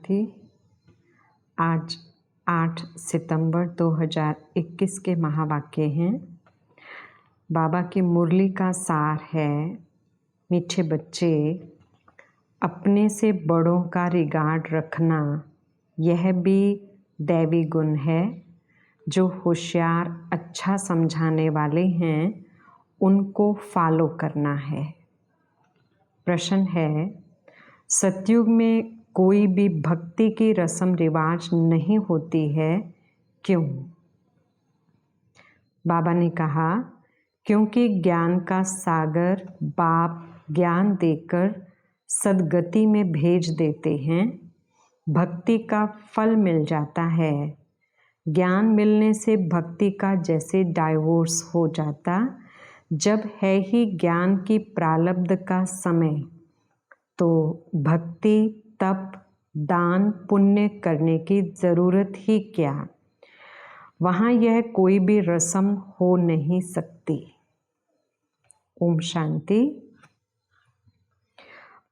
शांति। आज 8 सितंबर 2021 के महावाक्य हैं। बाबा की मुरली का सार है, मीठे बच्चे, अपने से बड़ों का रिगार्ड रखना यह भी दैवी गुण है। जो होशियार अच्छा समझाने वाले हैं उनको फॉलो करना है। प्रश्न है, सतयुग में कोई भी भक्ति की रस्म रिवाज नहीं होती है, क्यों? बाबा ने कहा, क्योंकि ज्ञान का सागर बाप ज्ञान देकर सद्गति में भेज देते हैं। भक्ति का फल मिल जाता है। ज्ञान मिलने से भक्ति का जैसे डाइवोर्स हो जाता। जब है ही ज्ञान की प्रारब्ध का समय, तो भक्ति तप दान पुण्य करने की ज़रूरत ही क्या। वहाँ यह कोई भी रस्म हो नहीं सकती। ओम शांति।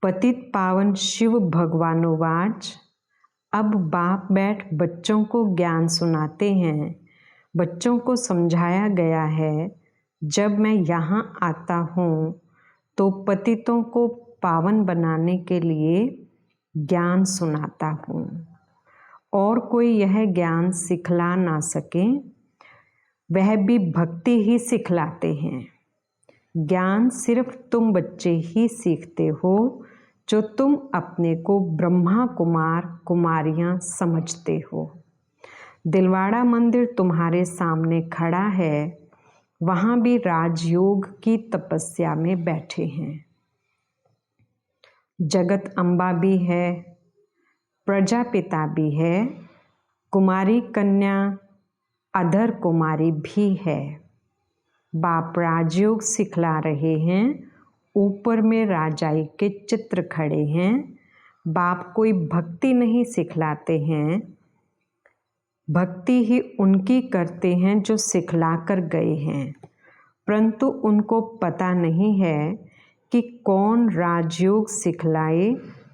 पतित पावन शिव भगवानोवाच। अब बाप बैठ बच्चों को ज्ञान सुनाते हैं। बच्चों को समझाया गया है, जब मैं यहाँ आता हूँ तो पतितों को पावन बनाने के लिए ज्ञान सुनाता हूँ। और कोई यह ज्ञान सिखला ना सके, वह भी भक्ति ही सिखलाते हैं। ज्ञान सिर्फ तुम बच्चे ही सीखते हो, जो तुम अपने को ब्रह्मा कुमार कुमारियाँ समझते हो। दिलवाड़ा मंदिर तुम्हारे सामने खड़ा है, वहाँ भी राजयोग की तपस्या में बैठे हैं। जगत अम्बा भी है, प्रजापिता भी है, कुमारी कन्या अधर कुमारी भी है। बाप राजयोग सिखला रहे हैं, ऊपर में राजाई के चित्र खड़े हैं। बाप कोई भक्ति नहीं सिखलाते हैं, भक्ति ही उनकी करते हैं जो सिखला कर गए हैं। परंतु उनको पता नहीं है कि कौन राजयोग सिखलाए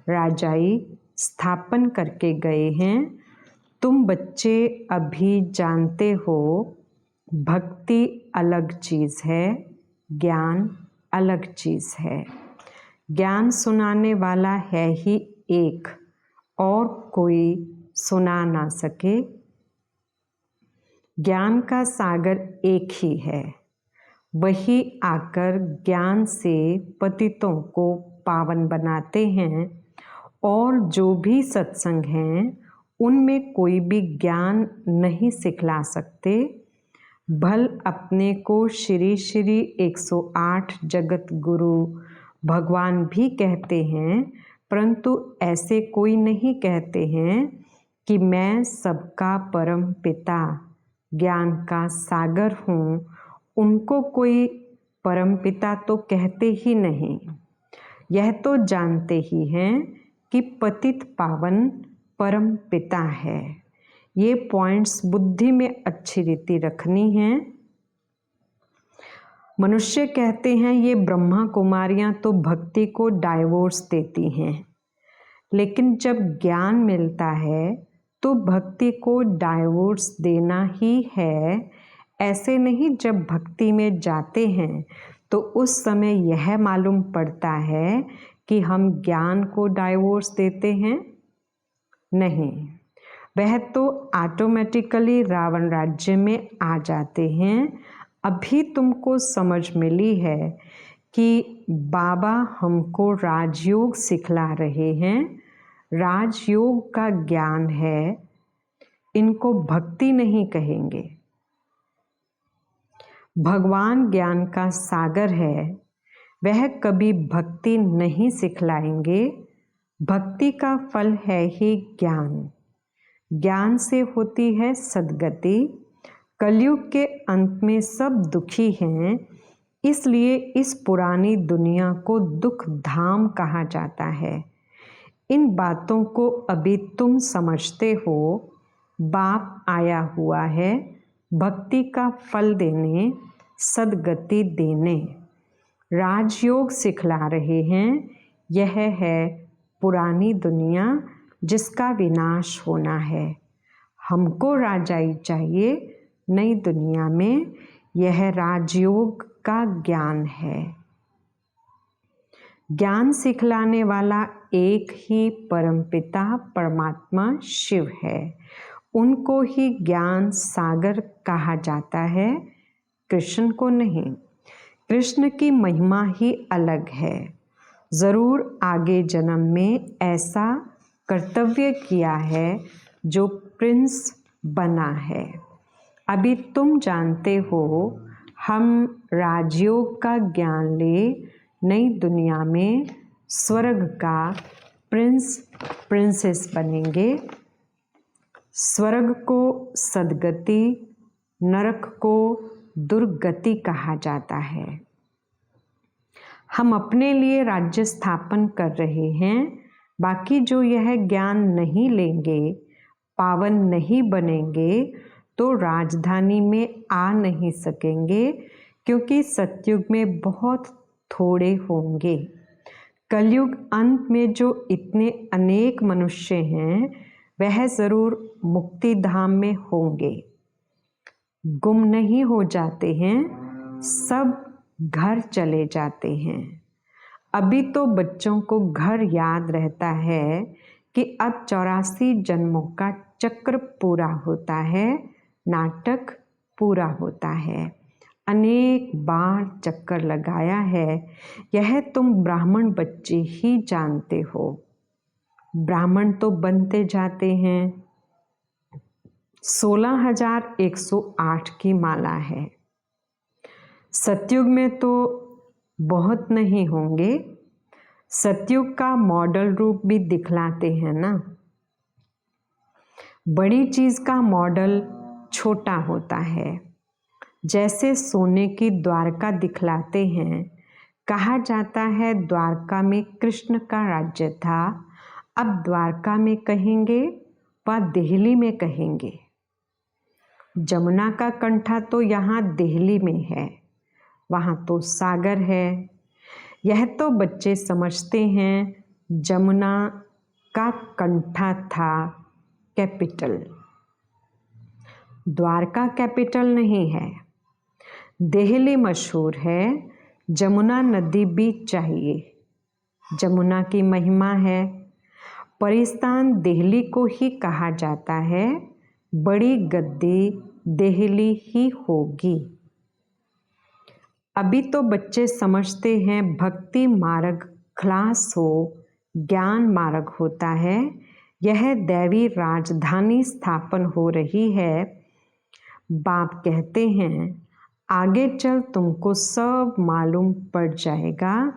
राजाई स्थापन करके गए हैं। तुम बच्चे अभी जानते हो, भक्ति अलग चीज़ है, ज्ञान अलग चीज़ है। ज्ञान सुनाने वाला है ही एक, और कोई सुना ना सके। ज्ञान का सागर एक ही है, वही आकर ज्ञान से पतितों को पावन बनाते हैं। और जो भी सत्संग हैं, उनमें कोई भी ज्ञान नहीं सिखला सकते। भल अपने को श्री श्री 108 जगत गुरु भगवान भी कहते हैं, परंतु ऐसे कोई नहीं कहते हैं कि मैं सबका परम पिता ज्ञान का सागर हूँ। उनको कोई परम पिता तो कहते ही नहीं। यह तो जानते ही हैं कि पतित पावन परम पिता है। ये पॉइंट्स बुद्धि में अच्छी रीति रखनी है। मनुष्य कहते हैं ये ब्रह्मा कुमारियाँ तो भक्ति को डाइवोर्स देती हैं, लेकिन जब ज्ञान मिलता है तो भक्ति को डाइवोर्स देना ही है। ऐसे नहीं, जब भक्ति में जाते हैं तो उस समय यह मालूम पड़ता है कि हम ज्ञान को डाइवोर्स देते हैं। नहीं, वह तो ऑटोमेटिकली रावण राज्य में आ जाते हैं। अभी तुमको समझ मिली है कि बाबा हमको राजयोग सिखला रहे हैं। राजयोग का ज्ञान है, इनको भक्ति नहीं कहेंगे। भगवान ज्ञान का सागर है, वह कभी भक्ति नहीं सिखलाएंगे। भक्ति का फल है ही ज्ञान। ज्ञान से होती है सद्गति। कलयुग के अंत में सब दुखी हैं, इसलिए इस पुरानी दुनिया को दुख धाम कहा जाता है। इन बातों को अभी तुम समझते हो। बाप आया हुआ है भक्ति का फल देने, सद्गति देने। राजयोग सिखला रहे हैं। यह है पुरानी दुनिया, जिसका विनाश होना है। हमको राजाई चाहिए नई दुनिया में, यह राजयोग का ज्ञान है। ज्ञान सिखलाने वाला एक ही परमपिता परमात्मा शिव है। उनको ही ज्ञान सागर कहा जाता है, कृष्ण को नहीं। कृष्ण की महिमा ही अलग है। ज़रूर आगे जन्म में ऐसा कर्तव्य किया है जो प्रिंस बना है। अभी तुम जानते हो हम राजयोग का ज्ञान ले नई दुनिया में स्वर्ग का प्रिंस प्रिंसेस बनेंगे। स्वर्ग को सद्गति, नरक को दुर्गति कहा जाता है। हम अपने लिए राज्य स्थापन कर रहे हैं। बाकी जो यह ज्ञान नहीं लेंगे, पावन नहीं बनेंगे, तो राजधानी में आ नहीं सकेंगे, क्योंकि सतयुग में बहुत थोड़े होंगे। कलयुग अंत में जो इतने अनेक मनुष्य हैं, वह ज़रूर मुक्ति धाम में होंगे। गुम नहीं हो जाते हैं, सब घर चले जाते हैं। अभी तो बच्चों को घर याद रहता है कि अब 84 जन्मों का चक्र पूरा होता है, नाटक पूरा होता है। अनेक बार चक्कर लगाया है, यह तुम ब्राह्मण बच्चे ही जानते हो। ब्राह्मण तो बनते जाते हैं। 16,108 की माला है। सतयुग में तो बहुत नहीं होंगे। सतयुग का मॉडल रूप भी दिखलाते हैं ना। बड़ी चीज़ का मॉडल छोटा होता है। जैसे सोने की द्वारका दिखलाते हैं। कहा जाता है द्वारका में कृष्ण का राज्य था, अब द्वारका में कहेंगे व दिल्ली में कहेंगे। जमुना का कंठा तो यहाँ दिल्ली में है, वहाँ तो सागर है। यह तो बच्चे समझते हैं जमुना का कंठा था कैपिटल। द्वारका कैपिटल नहीं है। दिल्ली मशहूर है, जमुना नदी बीच चाहिए। जमुना की महिमा है। परिस्तान दिल्ली को ही कहा जाता है। बड़ी गद्दी दिल्ली ही होगी। अभी तो बच्चे समझते हैं भक्ति मार्ग क्लास हो, ज्ञान मार्ग होता है। यह दैवी राजधानी स्थापन हो रही है। बाप कहते हैं आगे चल तुमको सब मालूम पड़ जाएगा,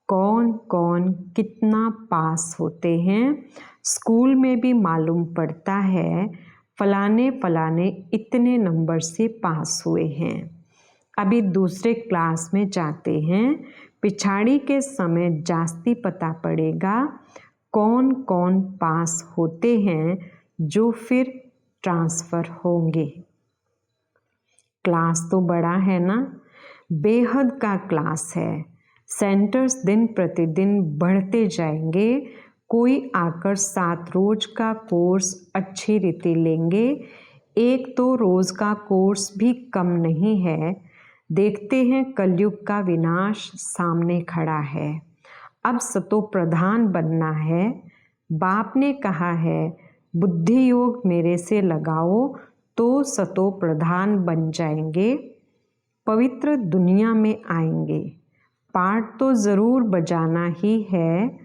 कौन कौन कितना पास होते हैं। स्कूल में भी मालूम पड़ता है फलाने फलाने इतने नंबर से पास हुए हैं। अभी दूसरे क्लास में जाते हैं, पिछाड़ी के समय जास्ती पता पड़ेगा कौन कौन पास होते हैं, जो फिर ट्रांसफ़र होंगे। क्लास तो बड़ा है ना, बेहद का क्लास है। सेंटर्स दिन प्रतिदिन बढ़ते जाएंगे। कोई आकर 7 रोज का कोर्स अच्छी रीति लेंगे। 1-2 रोज का कोर्स भी कम नहीं है। देखते हैं कलयुग का विनाश सामने खड़ा है। अब सतो प्रधान बनना है। बाप ने कहा है बुद्धि योग मेरे से लगाओ तो सतो प्रधान बन जाएंगे, पवित्र दुनिया में आएंगे। पार्ट तो ज़रूर बजाना ही है।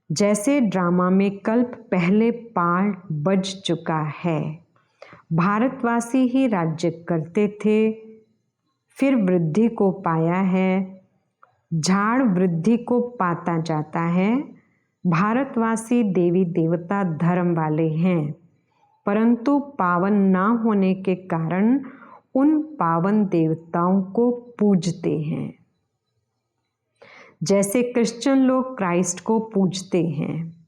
जैसे ड्रामा में कल्प पहले पार्ट बज चुका है। भारतवासी ही राज्य करते थे, फिर वृद्धि को पाया है। झाड़ वृद्धि को पाता जाता है। भारतवासी देवी देवता धर्म वाले हैं, परंतु पावन ना होने के कारण उन पावन देवताओं को पूजते हैं। जैसे क्रिश्चियन लोग क्राइस्ट को पूजते हैं।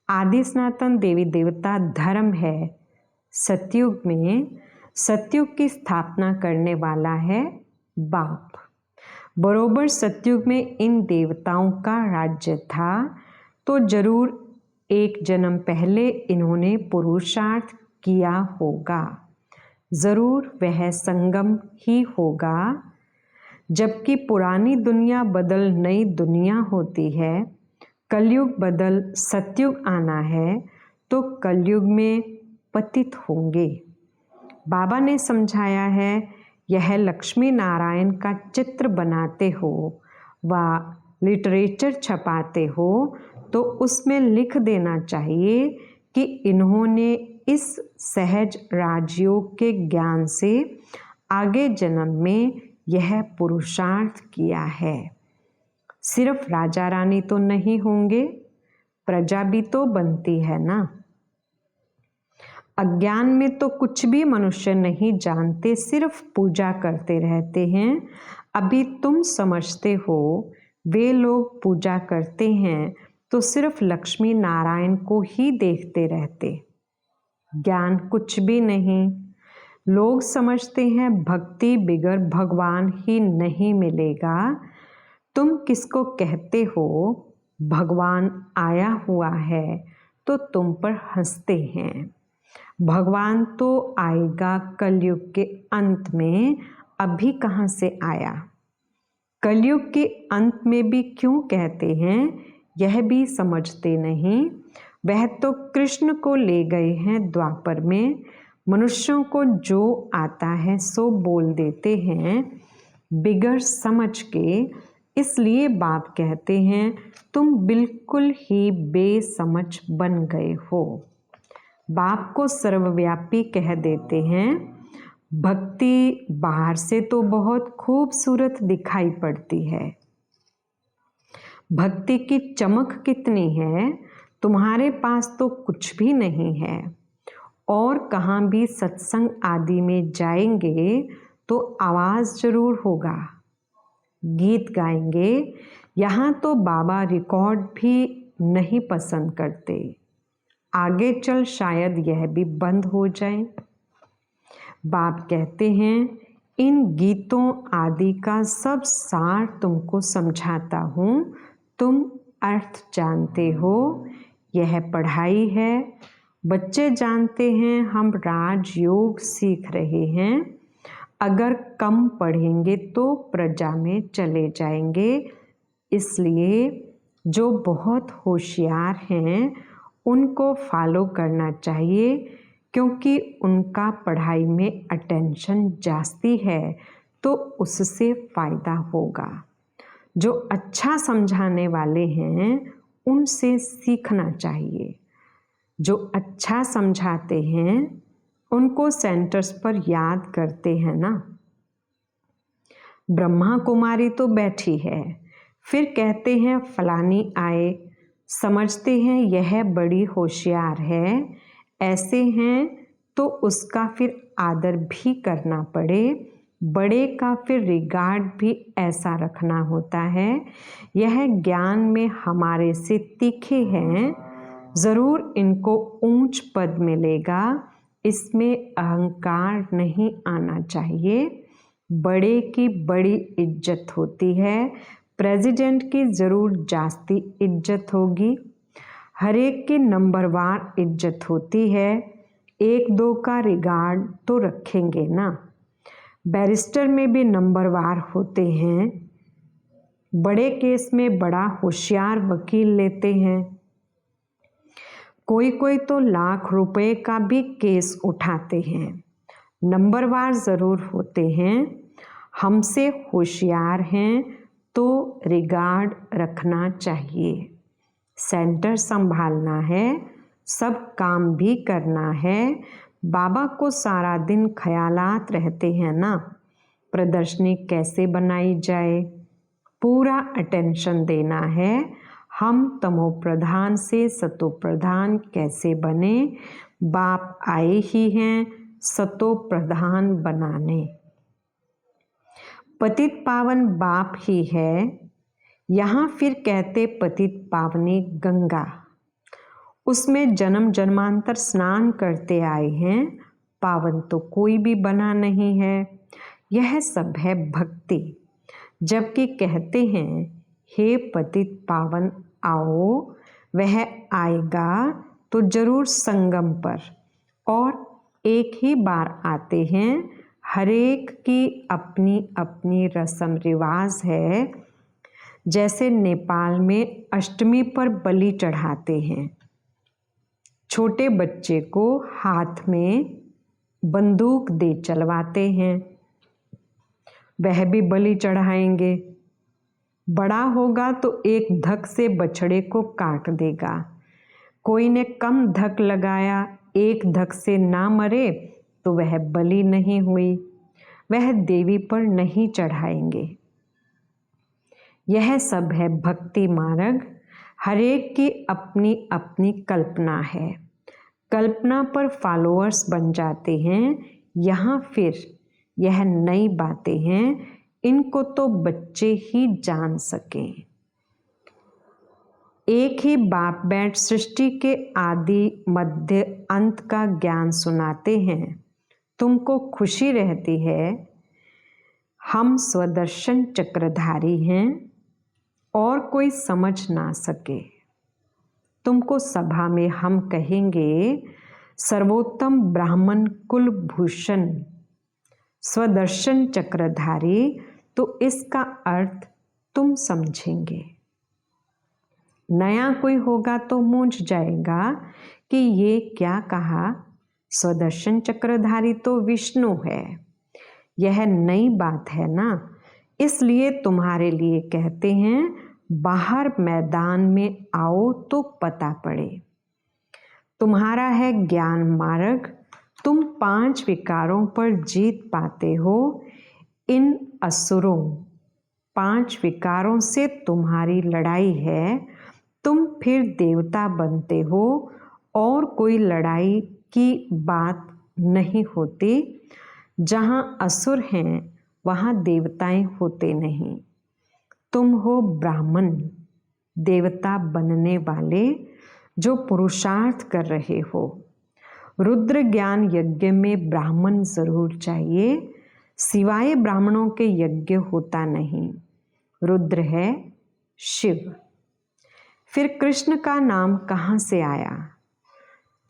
आदि सनातन देवी देवता धर्म है। सतयुग में सतयुग की स्थापना करने वाला है बाप। बरोबर सतयुग में इन देवताओं का राज्य था, तो जरूर एक जन्म पहले इन्होंने पुरुषार्थ किया होगा। ज़रूर वह संगम ही होगा। जबकि पुरानी दुनिया बदल नई दुनिया होती है, कलयुग बदल सतयुग आना है, तो कलयुग में पतित होंगे। बाबा ने समझाया है, यह लक्ष्मी नारायण का चित्र बनाते हो व लिटरेचर छपाते हो तो उसमें लिख देना चाहिए कि इन्होंने इस सहज राजयोग के ज्ञान से आगे जन्म में यह पुरुषार्थ किया है। सिर्फ राजा रानी तो नहीं होंगे, प्रजा भी तो बनती है ना। अज्ञान में तो कुछ भी मनुष्य नहीं जानते, सिर्फ पूजा करते रहते हैं। अभी तुम समझते हो वे लोग पूजा करते हैं तो सिर्फ लक्ष्मी नारायण को ही देखते रहते, ज्ञान कुछ भी नहीं। लोग समझते हैं भक्ति बिगर भगवान ही नहीं मिलेगा। तुम किसको कहते हो भगवान आया हुआ है तो तुम पर हंसते हैं। भगवान तो आएगा कलयुग के अंत में, अभी कहाँ से आया। कलयुग के अंत में भी क्यों कहते हैं यह भी समझते नहीं। वह तो कृष्ण को ले गए हैं द्वापर में। मनुष्यों को जो आता है सो बोल देते हैं बिगर समझ के। इसलिए बाप कहते हैं तुम बिल्कुल ही बेसमझ बन गए हो। बाप को सर्वव्यापी कह देते हैं। भक्ति बाहर से तो बहुत खूबसूरत दिखाई पड़ती है, भक्ति की चमक कितनी है। तुम्हारे पास तो कुछ भी नहीं है। और कहाँ भी सत्संग आदि में जाएंगे तो आवाज़ जरूर होगा, गीत गाएंगे। यहाँ तो बाबा रिकॉर्ड भी नहीं पसंद करते। आगे चल शायद यह भी बंद हो जाए। बाप कहते हैं इन गीतों आदि का सब सार तुमको समझाता हूँ, तुम अर्थ जानते हो। यह पढ़ाई है, बच्चे जानते हैं हम राजयोग सीख रहे हैं। अगर कम पढ़ेंगे तो प्रजा में चले जाएंगे। इसलिए जो बहुत होशियार हैं उनको फॉलो करना चाहिए, क्योंकि उनका पढ़ाई में अटेंशन जास्ती है तो उससे फ़ायदा होगा। जो अच्छा समझाने वाले हैं उनसे सीखना चाहिए। जो अच्छा समझाते हैं उनको सेंटर्स पर याद करते हैं ना। ब्रह्मा कुमारी तो बैठी है, फिर कहते हैं फलानी आए, समझते हैं यह बड़ी होशियार है। ऐसे हैं तो उसका फिर आदर भी करना पड़े। बड़े का फिर रिगार्ड भी ऐसा रखना होता है। यह ज्ञान में हमारे से तीखे हैं, ज़रूर इनको ऊंच पद मिलेगा। इसमें अहंकार नहीं आना चाहिए। बड़े की बड़ी इज्जत होती है, प्रेसिडेंट की ज़रूर जास्ती इज्जत होगी। हर एक की नंबरवार इज्जत होती है, एक दो का रिगार्ड तो रखेंगे ना। बैरिस्टर में भी नंबरवार होते हैं। बड़े केस में बड़ा होशियार वकील लेते हैं। कोई कोई तो लाख रुपए का भी केस उठाते हैं। नंबरवार ज़रूर होते हैं। हमसे होशियार हैं तो रिगार्ड रखना चाहिए। सेंटर संभालना है, सब काम भी करना है। बाबा को सारा दिन ख्यालात रहते हैं ना, प्रदर्शनी कैसे बनाई जाए, पूरा अटेंशन देना है। हम तमो प्रधान से सतो प्रधान कैसे बने, बाप आए ही हैं सतो प्रधान बनाने। पतित पावन बाप ही है। यहाँ फिर कहते पतित पावनी गंगा, उसमें जन्म जन्मांतर स्नान करते आए हैं। पावन तो कोई भी बना नहीं है। यह सब है भक्ति। जबकि कहते हैं हे पतित पावन आओ, वह आएगा तो जरूर संगम पर, और एक ही बार आते हैं। हर एक की अपनी अपनी रस्म रिवाज है। जैसे नेपाल में अष्टमी पर बलि चढ़ाते हैं, छोटे बच्चे को हाथ में बंदूक दे चलवाते हैं, वह भी बलि चढ़ाएंगे। बड़ा होगा तो एक धक से बछड़े को काट देगा। कोई ने कम धक लगाया, एक धक से ना मरे तो वह बलि नहीं हुई, वह देवी पर नहीं चढ़ाएंगे। यह सब है भक्ति मार्ग। हर एक की अपनी अपनी कल्पना है। कल्पना पर फॉलोअर्स बन जाते हैं। यहाँ फिर यह नई बातें हैं, इनको तो बच्चे ही जान सकें। एक ही बाप बैठ सृष्टि के आदि मध्य अंत का ज्ञान सुनाते हैं। तुमको खुशी रहती है। हम स्वदर्शन चक्रधारी हैं और कोई समझ ना सके। तुमको सभा में हम कहेंगे सर्वोत्तम ब्राह्मण कुलभूषण स्वदर्शन चक्रधारी, तो इसका अर्थ तुम समझेंगे। नया कोई होगा तो मूंझ जाएगा कि ये क्या कहा। स्वदर्शन चक्रधारी तो विष्णु है। यह नई बात है ना, इसलिए तुम्हारे लिए कहते हैं बाहर मैदान में आओ तो पता पड़े। तुम्हारा है ज्ञान मार्ग। तुम 5 विकारों पर जीत पाते हो। इन असुरों 5 विकारों से तुम्हारी लड़ाई है। तुम फिर देवता बनते हो और कोई लड़ाई की बात नहीं होती। जहाँ असुर हैं वहाँ देवताएं होते नहीं। तुम हो ब्राह्मण, देवता बनने वाले, जो पुरुषार्थ कर रहे हो। रुद्र ज्ञान यज्ञ में ब्राह्मण जरूर चाहिए, सिवाय ब्राह्मणों के यज्ञ होता नहीं। रुद्र है शिव। फिर कृष्ण का नाम कहाँ से आया?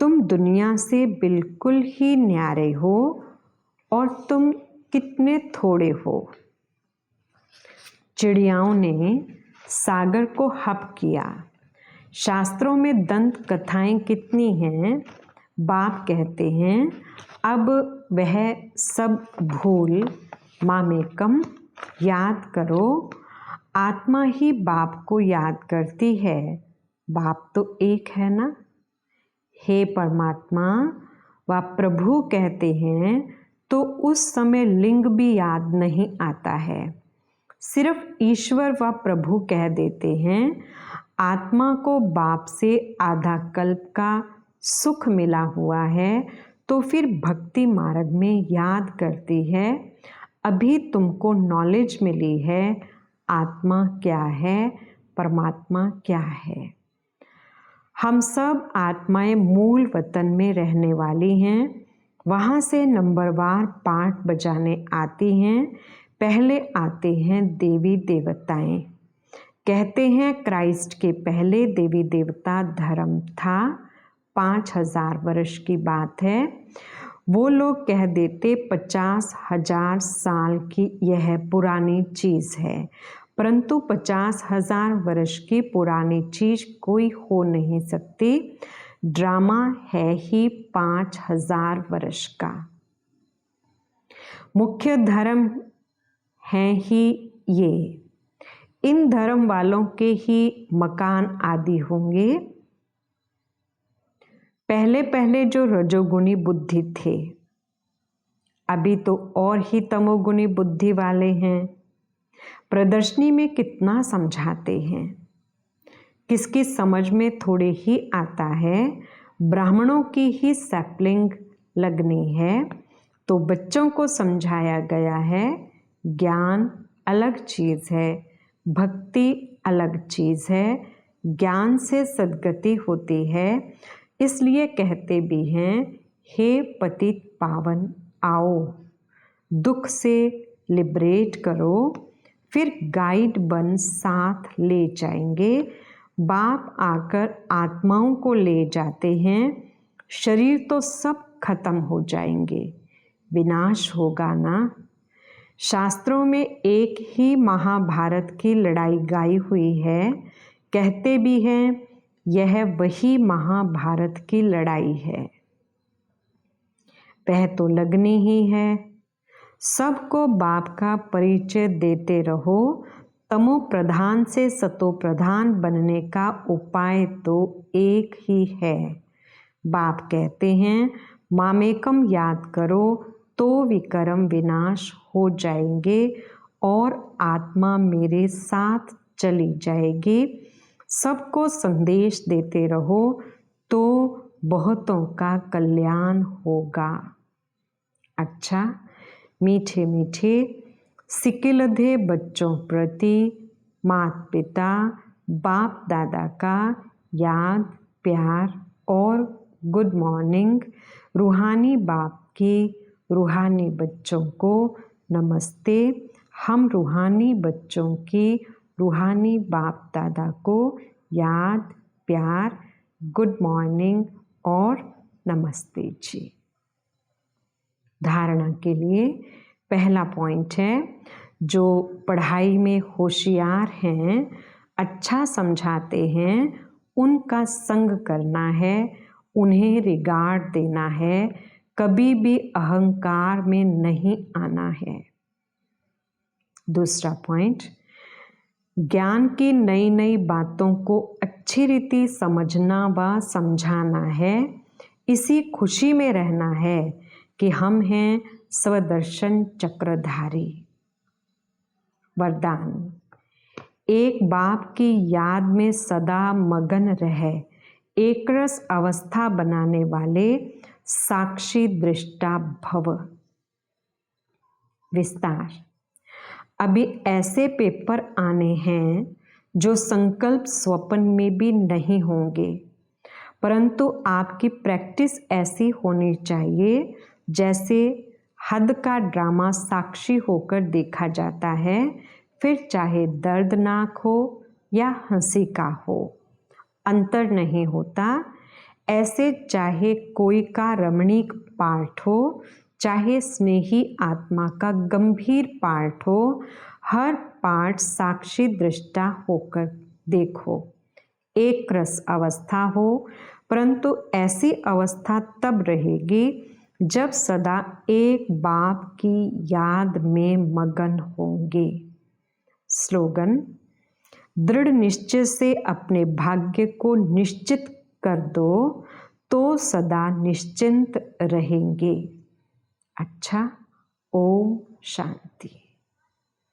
तुम दुनिया से बिल्कुल ही न्यारे हो और तुम कितने थोड़े हो। चिड़ियाओं ने सागर को हप किया। शास्त्रों में दंत कथाएं कितनी हैं। बाप कहते हैं अब वह सब भूल मामेकम याद करो। आत्मा ही बाप को याद करती है। बाप तो एक है ना। हे परमात्मा व प्रभु कहते हैं तो उस समय लिंग भी याद नहीं आता है। सिर्फ ईश्वर व प्रभु कह देते हैं। आत्मा को बाप से आधा कल्प का सुख मिला हुआ है तो फिर भक्ति मार्ग में याद करती है। अभी तुमको नॉलेज मिली है आत्मा क्या है, परमात्मा क्या है। हम सब आत्माएं मूल वतन में रहने वाली हैं। वहाँ से नंबरवार पाठ बजाने आती हैं। पहले आते हैं देवी देवताएं। कहते हैं क्राइस्ट के पहले देवी देवता धर्म था। 5000 वर्ष की बात है। वो लोग कह देते 50,000 साल की यह पुरानी चीज़ है, परंतु 50,000 वर्ष की पुरानी चीज़ कोई हो नहीं सकती। ड्रामा है ही 5000 वर्ष का। मुख्य धर्म हैं ही ये। इन धर्म वालों के ही मकान आदि होंगे। पहले पहले जो रजोगुणी बुद्धि थे, अभी तो और ही तमोगुणी बुद्धि वाले हैं। प्रदर्शनी में कितना समझाते हैं, किसकी समझ में थोड़े ही आता है। ब्राह्मणों की ही सैपलिंग लगनी है तो बच्चों को समझाया गया है ज्ञान अलग चीज़ है, भक्ति अलग चीज़ है। ज्ञान से सद्गति होती है। इसलिए कहते भी हैं हे पतित पावन आओ, दुख से लिबरेट करो। फिर गाइड बन साथ ले जाएंगे। बाप आकर आत्माओं को ले जाते हैं। शरीर तो सब खत्म हो जाएंगे, विनाश होगा ना। शास्त्रों में एक ही महाभारत की लड़ाई गाई हुई है। कहते भी हैं यह वही महाभारत की लड़ाई है। वह तो लगनी ही है। सबको बाप का परिचय देते रहो। तमो प्रधान से सतो प्रधान बनने का उपाय तो एक ही है। बाप कहते हैं मामेकम याद करो तो विकर्म विनाश हो जाएंगे और आत्मा मेरे साथ चली जाएगी। सबको संदेश देते रहो तो बहुतों का कल्याण होगा। अच्छा, मीठे मीठे सिकिलधे बच्चों प्रति माता पिता बाप दादा का याद प्यार और गुड मॉर्निंग। रूहानी बाप की रूहानी बच्चों को नमस्ते। हम रूहानी बच्चों की रूहानी बाप दादा को याद प्यार गुड मॉर्निंग और नमस्ते जी। धारणा के लिए पहला पॉइंट है, जो पढ़ाई में होशियार हैं, अच्छा समझाते हैं, उनका संग करना है, उन्हें रिगार्ड देना है, कभी भी अहंकार में नहीं आना है। दूसरा पॉइंट, ज्ञान की नई नई बातों को अच्छी रीति समझना व समझाना है। इसी खुशी में रहना है कि हम हैं स्वदर्शन चक्रधारी। वरदान, एक बाप की याद में सदा मगन रहे, एकरस अवस्था बनाने वाले साक्षी दृष्टा भव। विस्तार, अभी ऐसे पेपर आने हैं जो संकल्प स्वप्न में भी नहीं होंगे, परंतु आपकी प्रैक्टिस ऐसी होनी चाहिए जैसे हद का ड्रामा साक्षी होकर देखा जाता है, फिर चाहे दर्दनाक हो या हंसी का हो, अंतर नहीं होता। ऐसे चाहे कोई का रमणीक पाठ हो, चाहे स्नेही आत्मा का गंभीर पाठ हो, हर पाठ साक्षी दृष्टा होकर देखो। एक रस अवस्था हो, परंतु ऐसी अवस्था तब रहेगी जब सदा एक बाप की याद में मगन होंगे। स्लोगन, दृढ़ निश्चय से अपने भाग्य को निश्चित कर दो तो सदा निश्चिंत रहेंगे। अच्छा, ओम शांति।